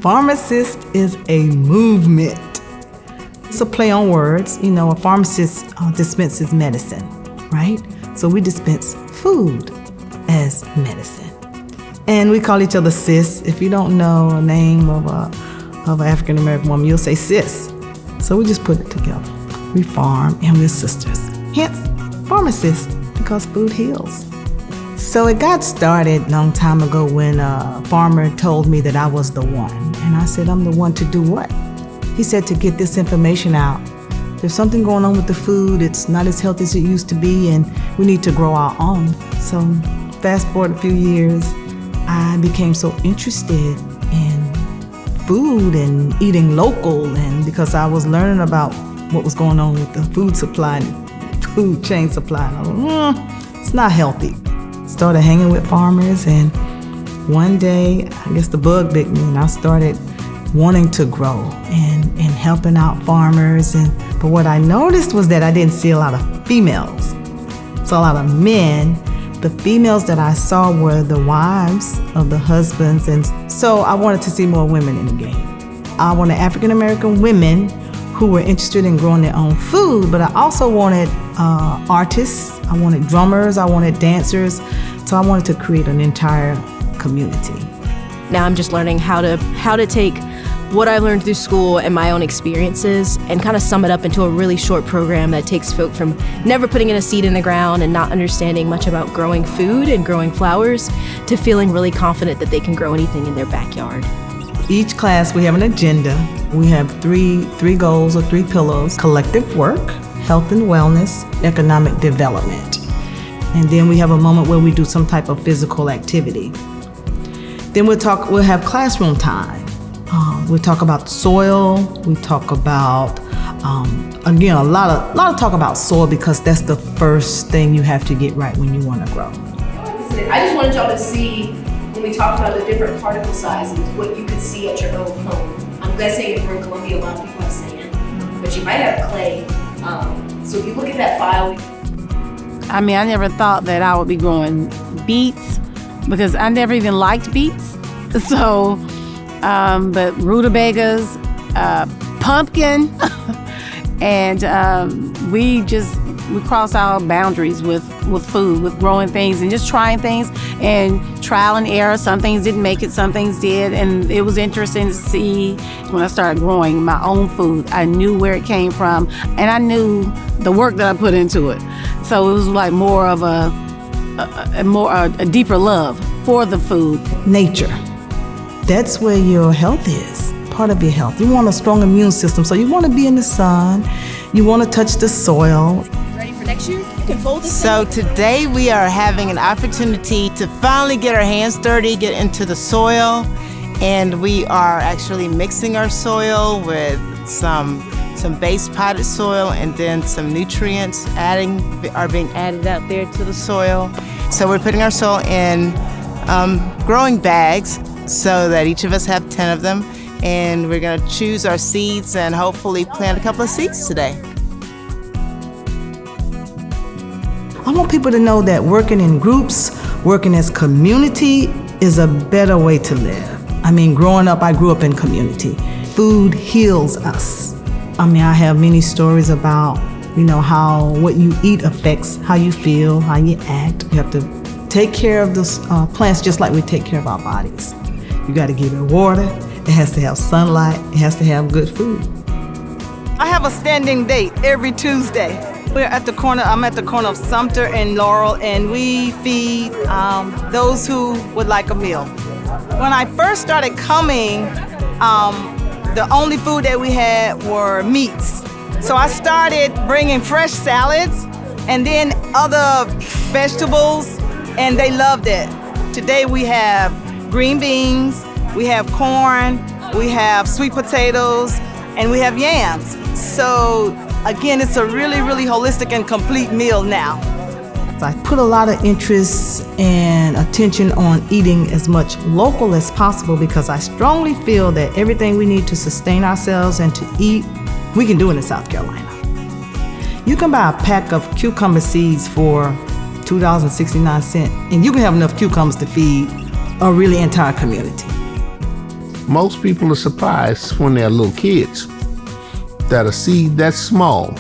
Pharmacist is a movement. It's a play on words. You know, a pharmacist dispenses medicine, right? So we dispense food as medicine. And we call each other sis. If you don't know a name of an African-American woman, you'll say sis. So we just put it together. We farm and we're sisters. Hence, pharmacist, because food heals. So it got started a long time ago when a farmer told me that I was the one. And I said, I'm the one to do what? He said to get this information out. There's something going on with the food. It's not as healthy as it used to be, and we need to grow our own. So fast forward a few years, I became so interested in food and eating local, and because I was learning about what was going on with the food supply and food chain supply. And I was it's not healthy. Started hanging with farmers, and one day, I guess the bug bit me, and I started wanting to grow and helping out farmers. But what I noticed was that I didn't see a lot of females. Saw a lot of men. The females that I saw were the wives of the husbands, and so I wanted to see more women in the game. I wanted African-American women who were interested in growing their own food, but I also wanted artists, I wanted drummers, I wanted dancers, so I wanted to create an entire community. Now I'm just learning how to take what I learned through school and my own experiences and kind of sum it up into a really short program that takes folk from never putting in a seed in the ground and not understanding much about growing food and growing flowers to feeling really confident that they can grow anything in their backyard. Each class we have an agenda. We have three goals or three pillars: collective work, health and wellness, economic development. And then we have a moment where we do some type of physical activity. Then we'll have classroom time. We talk about soil. We talk about, again, a lot of talk about soil, because that's the first thing you have to get right when you want to grow. I just wanted y'all to see, when we talked about the different particle sizes, what you could see at your own home. I'm guessing if we're in Columbia, a lot of people have sand, but you might have clay. So if you look at that file. I mean, I never thought that I would be growing beets, because I never even liked beets. So, but rutabagas, pumpkin, and we cross our boundaries with food, with growing things and just trying things and trial and error. Some things didn't make it, some things did, and it was interesting to see when I started growing my own food. I knew where it came from, and I knew the work that I put into it. So it was like more of a deeper love for the food. Nature. That's where your health is, part of your health. You want a strong immune system, so you want to be in the sun, you want to touch the soil. Ready for next year? You can fold this. So today we are having an opportunity to finally get our hands dirty, get into the soil, and we are actually mixing our soil with some base potted soil, and then some nutrients are being added out there to the soil. So we're putting our soil in growing bags, so that each of us have 10 of them, and we're going to choose our seeds and hopefully plant a couple of seeds today. I want people to know that working in groups, working as community is a better way to live. I mean, growing up, I grew up in community. Food heals us. I mean, I have many stories about, how what you eat affects how you feel, how you act. You have to take care of the plants just like we take care of our bodies. You got to give it water. It has to have sunlight. It has to have good food. I have a standing date every Tuesday. I'm at the corner of Sumter and Laurel, and we feed those who would like a meal. When I first started coming, the only food that we had were meats. So I started bringing fresh salads and then other vegetables, and they loved it. Today we have green beans, we have corn, we have sweet potatoes, and we have yams. So again, it's a really, really holistic and complete meal now. I put a lot of interest and attention on eating as much local as possible, because I strongly feel that everything we need to sustain ourselves and to eat, we can do it in South Carolina. You can buy a pack of cucumber seeds for $2.69, and you can have enough cucumbers to feed a really entire community. Most people are surprised when they're little kids that a seed that small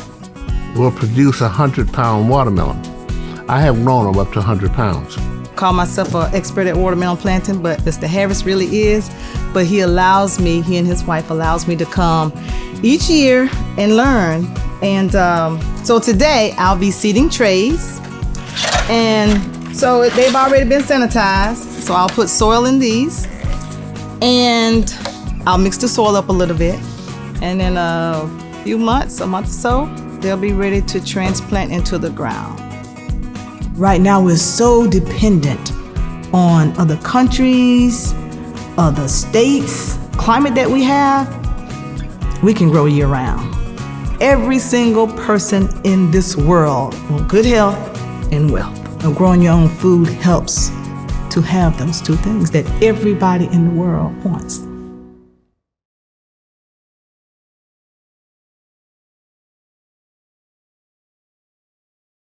will produce 100-pound watermelon. I have grown them up to 100 pounds. Call myself an expert at watermelon planting, but Mr. Harris really is. But he and his wife allows me to come each year and learn. And so today I'll be seeding trays. And so they've already been sanitized. So I'll put soil in these and I'll mix the soil up a little bit. And in a month or so, they'll be ready to transplant into the ground. Right now, we're so dependent on other countries, other states, climate that we have. We can grow year round. Every single person in this world wants good health and wealth. And growing your own food helps to have those two things that everybody in the world wants.